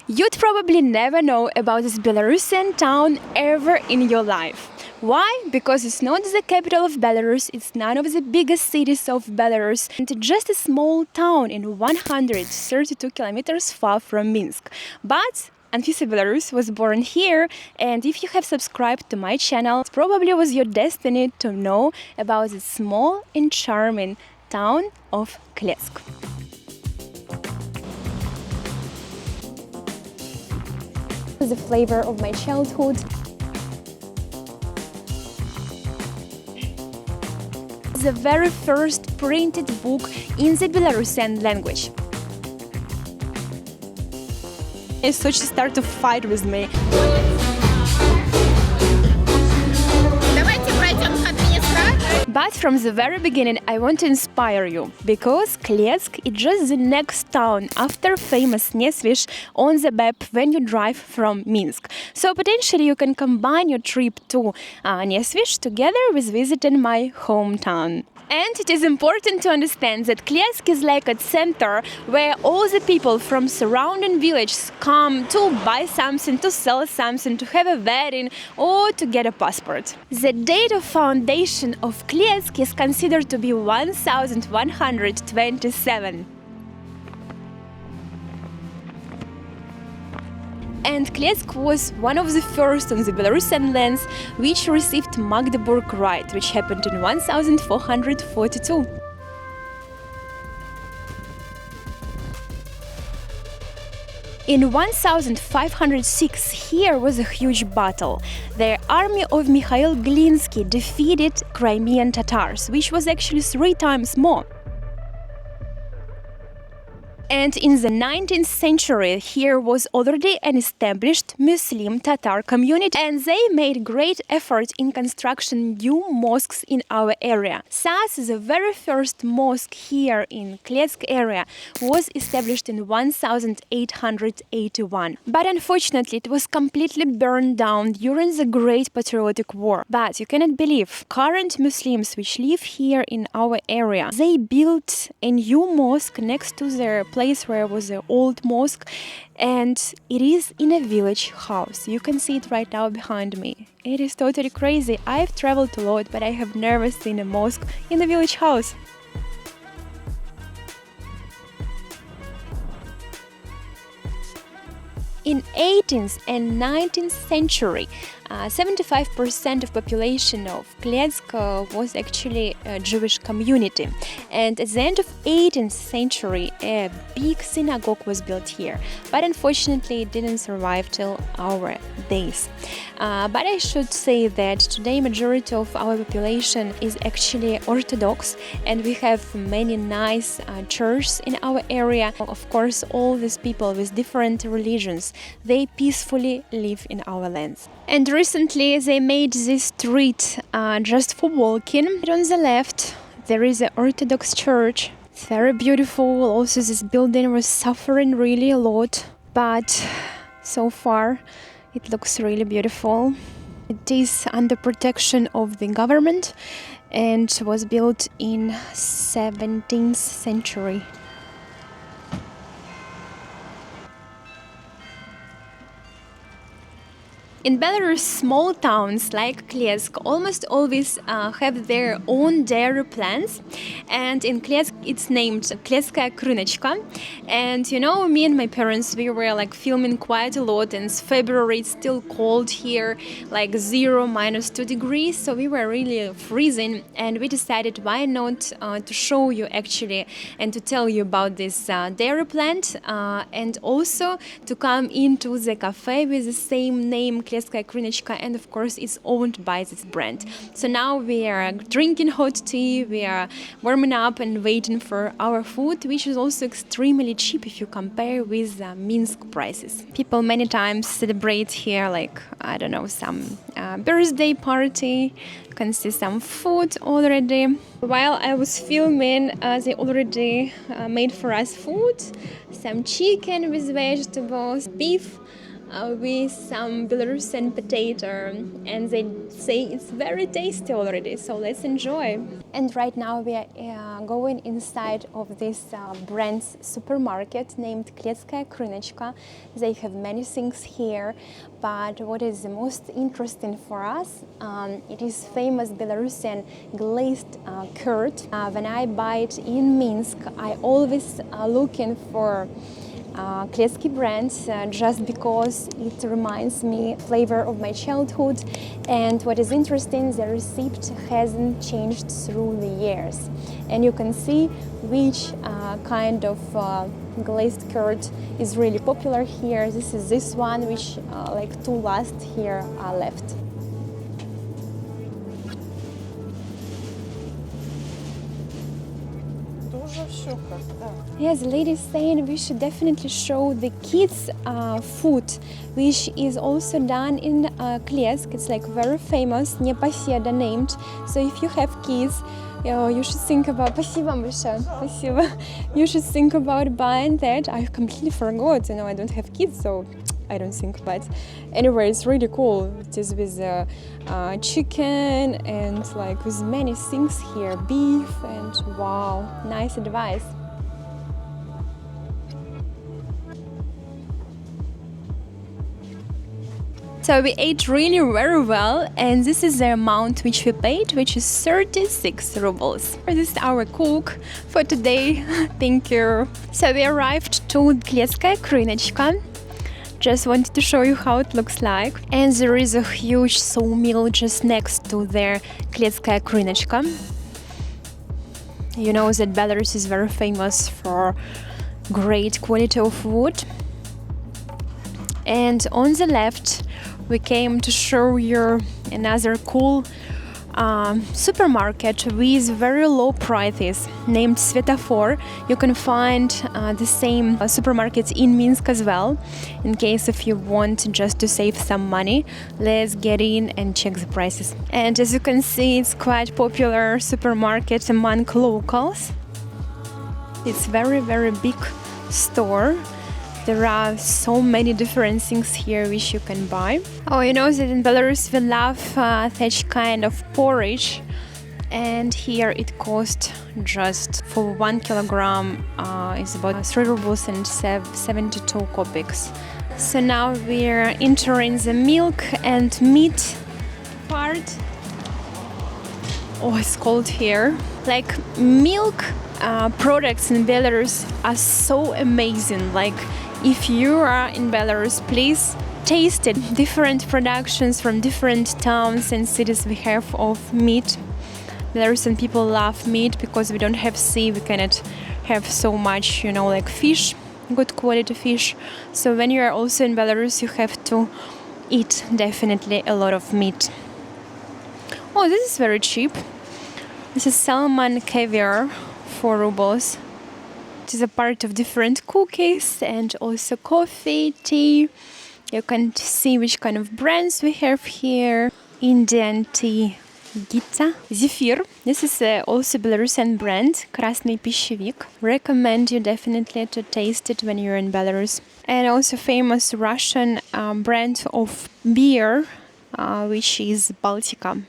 You'd probably never know about this Belarusian town ever in your life. Why? Because it's not the capital of Belarus, it's none of the biggest cities of Belarus, and just a small town in 132 kilometers far from Minsk. But Anfisa Belarus was born here, and if you have subscribed to my channel, it probably was your destiny to know about the small and charming town of Kletsk. The flavor of my childhood. The very first printed book in the Belarusian language. And so she started to fight with me. But from the very beginning I want to inspire you, because Kletsk is just the next town after famous Nesvish on the map when you drive from Minsk. So potentially you can combine your trip to Nesvish together with visiting my hometown. And it is important to understand that Kletsk is like a center where all the people from surrounding villages come to buy something, to sell something, to have a wedding or to get a passport. The date of foundation of Kletsk is considered to be 1127. And Kletsk was one of the first on the Belarusian lands which received Magdeburg right, which happened in 1442. In 1506, here was a huge battle. The army of Mikhail Glinski defeated Crimean Tatars, which was actually 3 times more. And in the 19th century, here was already an established Muslim Tatar community, and they made great effort in construction new mosques in our area. Thus, the very first mosque here in Kletsk area was established in 1881. But unfortunately, it was completely burned down during the Great Patriotic War. But you cannot believe, current Muslims which live here in our area, they built a new mosque next to their place where was the old mosque, and it is in a village house. You can see it right now behind me. It is totally crazy. I've traveled a lot, but I have never seen a mosque in a village house. In 18th and 19th century, 75% of population of Kletsk was actually a Jewish community, and at the end of 18th century a big synagogue was built here, but unfortunately it didn't survive till our days. But I should say that today majority of our population is actually Orthodox, and we have many nice churches in our area. Of course, all these people with different religions, they peacefully live in our lands. And recently they made this street just for walking. On the left there is an Orthodox church. It's very beautiful. Also this building was suffering really a lot, but so far it looks really beautiful. It is under protection of the government and was built in 17th century. In Belarus, small towns like Kletsk almost always have their own dairy plants, and in Kletsk it's named Kletskaya Krynachka. And you know, me and my parents, we were like filming quite a lot, and it's February, it's still cold here, like 0 - 2 degrees, so we were really freezing, and we decided why not to show you actually and to tell you about this dairy plant, and also to come into the cafe with the same name, Kletskaya Krynachka, and of course it's owned by this brand. So now we are drinking hot tea, we are warming up and waiting for our food, which is also extremely cheap if you compare with Minsk prices. People many times celebrate here, like, I don't know, some birthday party. You can see some food already. While I was filming, they already made for us food, some chicken with vegetables, beef, with some Belarusian potato, and they say it's very tasty already, so let's enjoy. And right now we are going inside of this brand's supermarket named Kletskaya Krynachka. They have many things here, but what is the most interesting for us, it is famous Belarusian glazed curd. When I buy it in Minsk, I always looking for Kletzky brand just because it reminds me flavor of my childhood, and what is interesting, the receipt hasn't changed through the years, and you can see which kind of glazed curd is really popular here. This is this one, which like two last here are left. Yes, the lady is saying we should definitely show the kids food, which is also done in Kletsk. It's like very famous, Непоседа named. So if you have kids, you should think about. Спасибо большое. Спасибо. You should think about buying that. I completely forgot. I don't have kids, so I don't think, but anyway, it's really cool. It is with chicken and like with many things here, beef, and wow, nice advice. So we ate really very well, and this is the amount which we paid, which is 36 rubles. This is our cook for today. Thank you. So we arrived to Kletskaya Krynachka. Just wanted to show you how it looks like. And there is a huge sawmill just next to their Kletskaya Krynachka. You know that Belarus is very famous for great quality of wood. And on the left, we came to show you another cool supermarket with very low prices named Sfetofor. You can find the same supermarkets in Minsk as well. In case if you want just to save some money, let's get in and check the prices. And as you can see, it's quite popular supermarket among locals. It's very big store. There are so many different things here which you can buy. Oh, you know that in Belarus we love such kind of porridge, and here it costs just for 1 kilogram is about 3 rubles and 72 kopecks. So now we're entering the milk and meat part. Oh, it's cold here. Like milk products in Belarus are so amazing. Like if you are in Belarus, please taste it. Different productions from different towns and cities we have of meat. Belarusian people love meat because we don't have sea. We cannot have so much, like fish, good quality fish. So when you are also in Belarus, you have to eat definitely a lot of meat. Oh, this is very cheap. This is salmon caviar, 4 rubles. It is a part of different cookies and also coffee, tea. You can see which kind of brands we have here. Indian tea, Gita. Zephyr. This is also Belarusian brand, Красный пищевик. Recommend you definitely to taste it when you're in Belarus. And also famous Russian brand of beer, which is Baltica.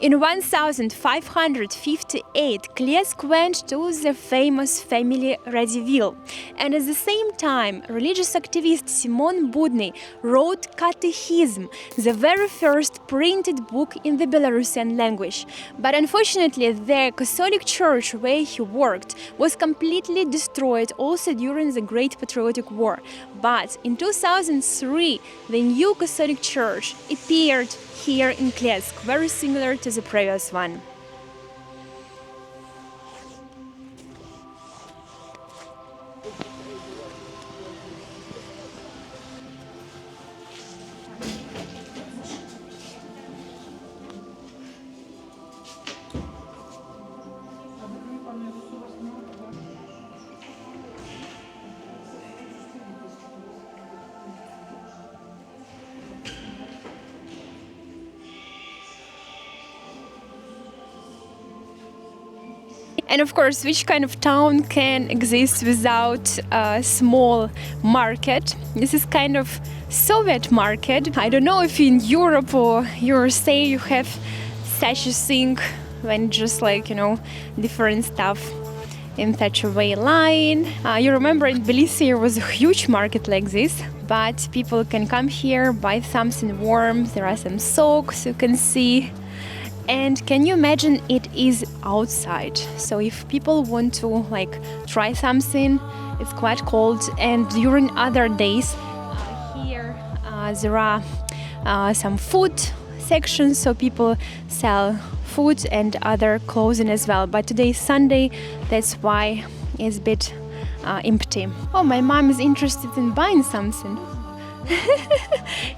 In 1558, Kletsk went to the famous family Radziwill, and at the same time, religious activist Symon Budny wrote Catechism, the very first printed book in the Belarusian language. But unfortunately, the Catholic Church where he worked was completely destroyed also during the Great Patriotic War. But in 2003, the new Catholic Church appeared here in Kletsk, very similar to the previous one. And of course, which kind of town can exist without a small market? This is kind of Soviet market. I don't know if in Europe or USA you have such a thing when just like, you know, different stuff in such a way line. You remember in Tbilisi there was a huge market like this, but people can come here, buy something warm. There are some socks you can see. And can you imagine, it is outside. So if people want to like try something, it's quite cold. And during other days, here there are some food sections, so people sell food and other clothing as well. But today is Sunday, that's why it's a bit empty. Oh, my mom is interested in buying something.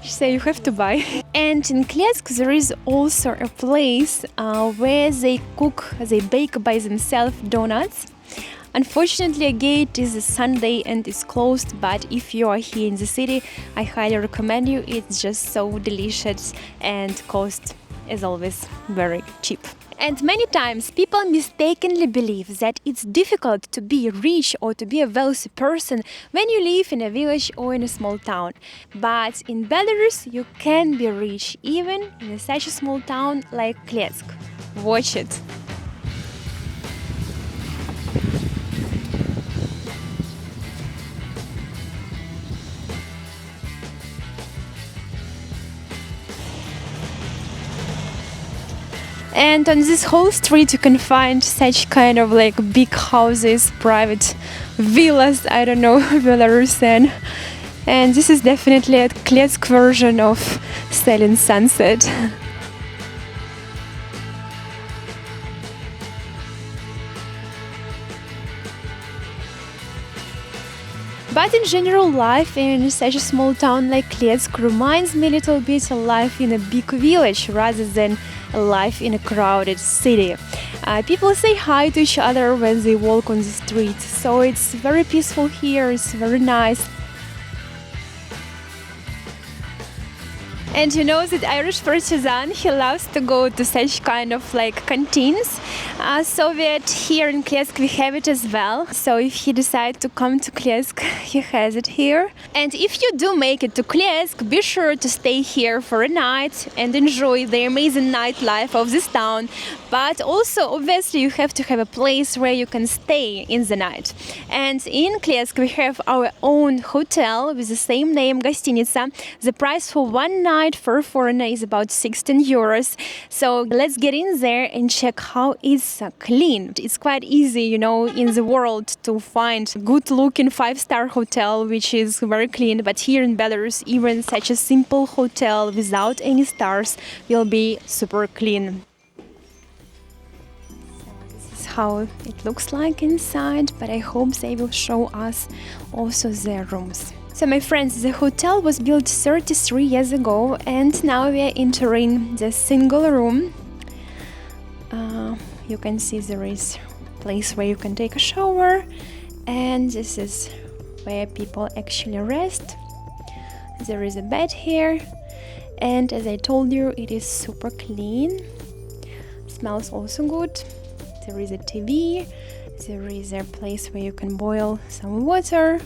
She said you have to buy. And in Kletsk there is also a place where they bake by themselves donuts. Unfortunately, again, it is a Sunday and it's closed, but if you are here in the city, I highly recommend you. It's just so delicious and cost, as always, very cheap. And many times people mistakenly believe that it's difficult to be rich or to be a wealthy person when you live in a village or in a small town. But in Belarus you can be rich even in such a small town like Kletsk. Watch it! And on this whole street you can find such kind of like big houses, private villas, I don't know, Belarusian. And this is definitely a Kletsk version of selling sunset. But in general, life in such a small town like Kletsk reminds me a little bit of life in a big village rather than life in a crowded city. People say hi to each other when they walk on the street, so it's very peaceful here, it's very nice. And you know that Irish partisan, he loves to go to such kind of like canteens. Soviet here in Kletsk we have it as well. So if he decides to come to Kletsk, he has it here. And if you do make it to Kletsk, be sure to stay here for a night and enjoy the amazing nightlife of this town. But also, obviously, you have to have a place where you can stay in the night. And in Kletsk we have our own hotel with the same name, Гостиница. The price for one night for a foreigner is about 16 euros. So let's get in there and check how it's clean. It's quite easy, you know, in the world to find good looking 5-star hotel which is very clean, but here in Belarus even such a simple hotel without any stars will be super clean. This is how it looks like inside, but I hope they will show us also their rooms. So my friends, the hotel was built 33 years ago and now we are entering the single room. You can see there is a place where you can take a shower, and this is where people actually rest. There is a bed here, and as I told you, it is super clean. Smells also good. There is a TV, there is a place where you can boil some water.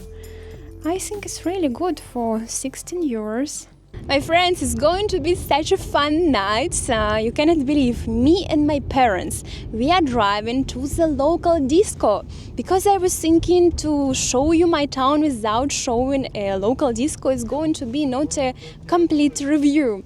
I think it's really good for 16 euros. My friends, it's going to be such a fun night. You cannot believe, me and my parents, we are driving to the local disco because I was thinking to show you my town without showing a local disco is going to be not a complete review.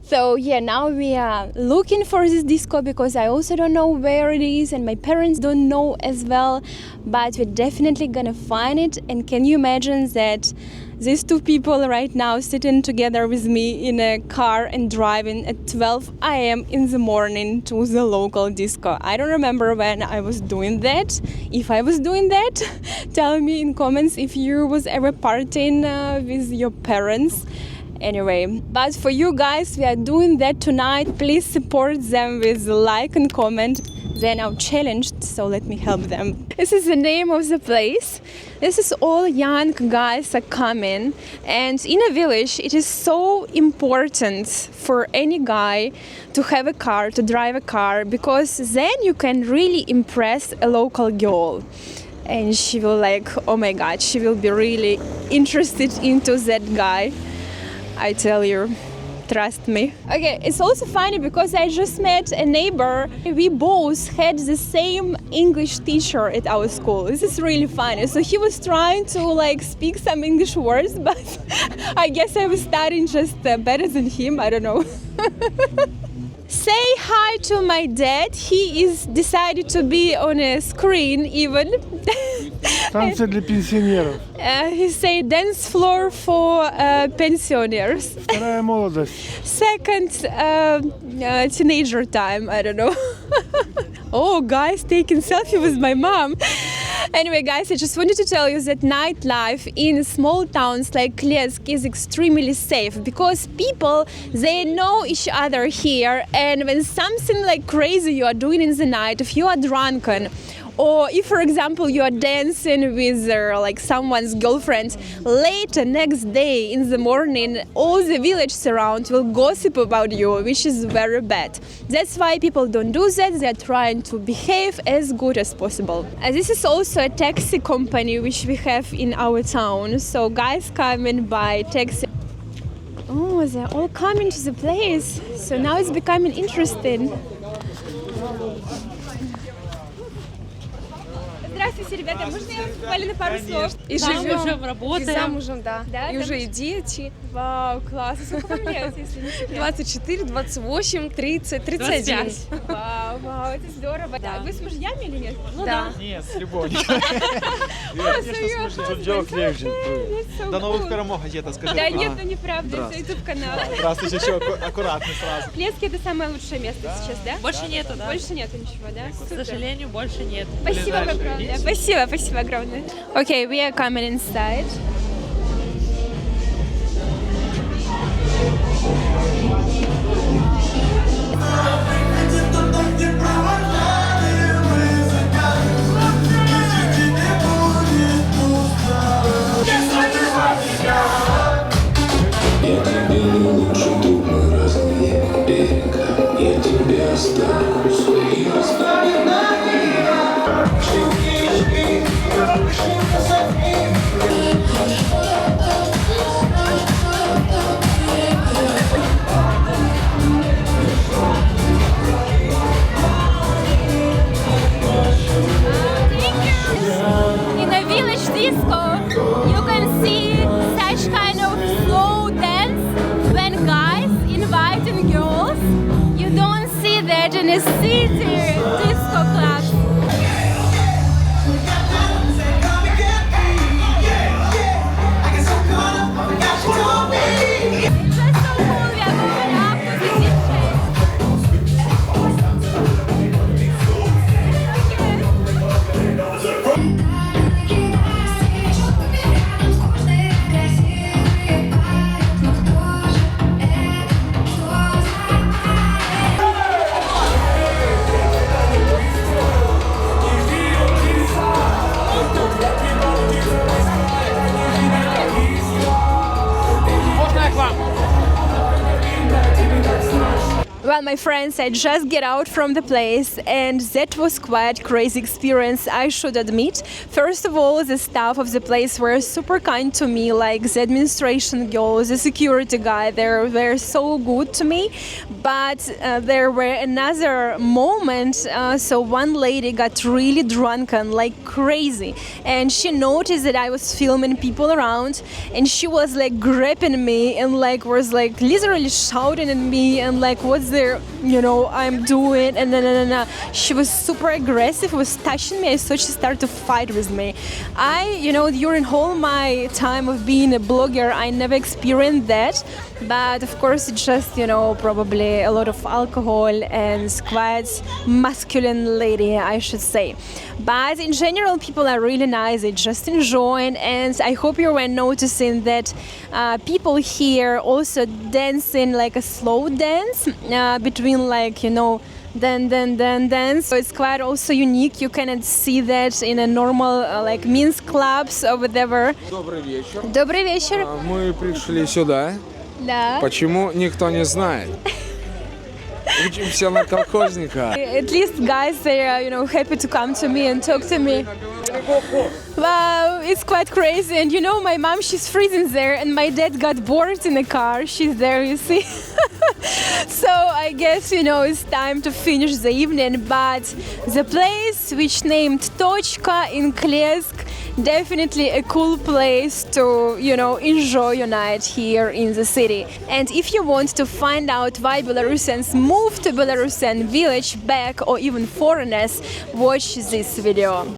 So yeah, now we are looking for this disco because I also don't know where it is and my parents don't know as well, but we're definitely gonna find it. And can you imagine that these two people right now sitting together with me in a car and driving at 12 a.m. in the morning to the local disco? I don't remember when I was doing that. If I was doing that, tell me in comments if you was ever partying with your parents. Anyway, but for you guys, we are doing that tonight. Please support them with a like and comment. Then I'm challenged, so so let me help them. This is the name of the place. This is all young guys are coming, and in a village it is so important for any guy to have a car, to drive a car, because then you can really impress a local girl. And she will like, oh my god, she will be really interested into that guy. I tell you, trust me. Okay, it's also funny because I just met a neighbor. We both had the same English teacher at our school. This is really funny. So he was trying to like speak some English words, but I guess I was studying just better than him. I don't know. Say hi to my dad. He is decided to be on a screen even. Танцы для пенсионеров. He said dance floor for pensioners. Вторая молодость. Second teenager time, I don't know. Oh, guys taking selfie with my mom. Anyway, guys, I just wanted to tell you that nightlife in small towns like Kletsk is extremely safe because people, they know each other here, and when something like crazy you are doing in the night, if you are drunken, or if, for example, you are dancing with like someone's girlfriend, later next day in the morning, all the village surround will gossip about you, which is very bad. That's why people don't do that. They are trying to behave as good as possible. This is also a taxi company which we have in our town. So guys coming by taxi. Oh, they're all coming to the place. So now it's becoming interesting. Здравствуйте, ребята, можно я вас буквально на пару слов? И живем, работаем. И замужем, да. Да, и там... уже и дети. Вау, класс. Сколько вам лет, если не секрет? 24, 28, 30, 31. 25. Вау, это здорово. Да. Вы с мужьями или нет? Ну Да. Нет, с любовью. Серьезно? Тут делать легче. До новых перемог, Гета, скажи. Да нет, ну неправда, это YouTube-канал. Здравствуйте, еще аккуратно сразу. Клетки — это самое лучшее место сейчас, да? Больше нету, да? Больше нету ничего, да? К Супер. сожалению, больше нет. Спасибо огромное. Спасибо огромное. Okay, we are coming inside. Я тебе не лучше, тут мы разные берега. Я тебе оставлю свои воспоминания. In a village disco, you can see such kind of slow dance when guys inviting girls. You don't see that in a city disco club. It's just so cool. We are going up to the DJ. Well, my friends, I just get out from the place, and that was quite crazy experience, I should admit. First of all, the staff of the place were super kind to me, like the administration girls, the security guy, they were so good to me. But there were another moment, so one lady got really drunken, like crazy, and she noticed that I was filming people around, and she was like grabbing me and like was like literally shouting at me and like, what's there, I'm doing, and then she was super aggressive, was touching me. I thought she started to fight with me. During all my time of being a blogger, I never experienced that, but of course it's just, probably a lot of alcohol and quite masculine lady, I should say. But in general, people are really nice, they just enjoying, and I hope you were noticing that people here also dancing like a slow dance between dance. So it's quite also unique. You cannot see that in a normal like Minsk clubs or whatever. Добрый вечер. Добрый вечер. Мы пришли сюда. Да. Почему никто не знает? Учимся на колхозника. At least guys, they are, happy to come to me and talk to me. Wow, it's quite crazy. And my mom, she's freezing there, and my dad got bored in the car. She's there, you see. So I guess, it's time to finish the evening. But the place, which named Tochka in Kletsk, definitely a cool place to, enjoy your night here in the city. And if you want to find out why Belarusians move to Belarusian village back, or even foreigners, watch this video.